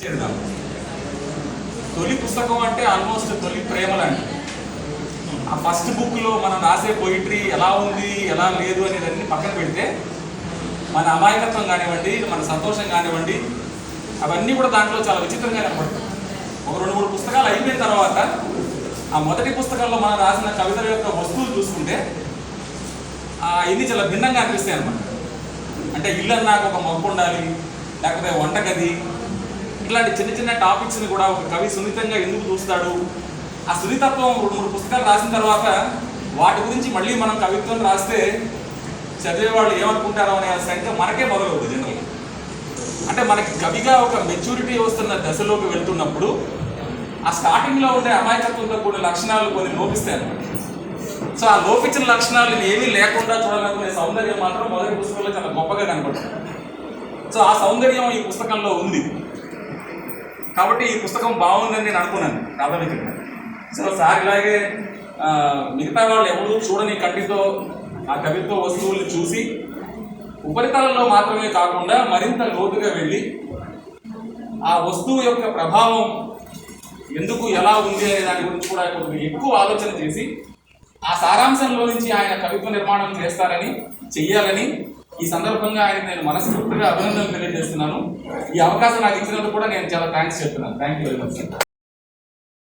చేద్దాం. తొలి పుస్తకం అంటే ఆల్మోస్ట్ తొలి ప్రేమలండి. ఆ ఫస్ట్ బుక్లో మనం రాసే పోయిటరీ ఎలా ఉంది ఎలా లేదు అనేది అన్ని పక్కన పెడితే మన అమాయకత్వం కానివ్వండి, మన సంతోషం కానివ్వండి, అవన్నీ కూడా దాంట్లో చాలా విచిత్రంగా కనపడుతుంది. ఒక 2-3 పుస్తకాలు అయిపోయిన తర్వాత ఆ మొదటి పుస్తకంలో మనం రాసిన కవితల యొక్క వస్తువులు చూసుకుంటే ఇన్ని చాలా భిన్నంగా అనిపిస్తాయి అన్నమాట. అంటే ఇల్లు నాకు ఒక మొక్క ఉండాలి, లేకపోతే వంటగది, ఇట్లాంటి చిన్న చిన్న టాపిక్స్ని కూడా ఒక కవి సున్నితంగా ఎందుకు చూస్తాడు, ఆ సున్నితత్వం 2-3 పుస్తకాలు రాసిన తర్వాత వాటి గురించి మళ్ళీ మనం కవిత్వం రాస్తే చదివే వాళ్ళు ఏమనుకుంటారో అనే శంక మనకే మొదలవుతుంది జనరల్గా. అంటే మనకి కవిగా ఒక మెచ్యూరిటీ వస్తున్న దశలోకి వెళ్తున్నప్పుడు ఆ స్టార్టింగ్లో ఉండే అమాయకత్వంతో కూడిన లక్షణాలు కొన్ని లోపిస్తాయి అన్నమాట. సో ఆ లోపించిన లక్షణాలను ఏమీ లేకుండా చూడాలనుకునే సౌందర్యం మాత్రం మొదటి పుస్తకంలో చాలా గొప్పగా కనపడుతుంది. సో ఆ సౌందర్యం ఈ పుస్తకంలో ఉంది కాబట్టి ఈ పుస్తకం బాగుందని నేను అనుకున్నాను ప్రాథమికంగా. సో సార్ ఇలాగే మిగతా వాళ్ళు ఎవరు చూడని కంటితో ఆ కవిత్వ వస్తువుల్ని చూసి ఉపరితలంలో మాత్రమే కాకుండా మరింత లోతుగా వెళ్ళి ఆ వస్తువు యొక్క ప్రభావం ఎందుకు ఎలా ఉంది అనే దాని గురించి కూడా కొంచెం ఎక్కువ ఆలోచన చేసి ఆ సారాంశంలో నుంచి ఆయన కవిత్వ నిర్మాణం చెయ్యాలని ఈ సందర్భంగా ఆయన నేను మనస్ఫూర్తిగా అభినందనలు తెలియజేస్తున్నాను. ఈ అవకాశం నాకు ఇచ్చినందుకు కూడా నేను చాలా థ్యాంక్స్ చెప్తున్నాను. Thank you very much.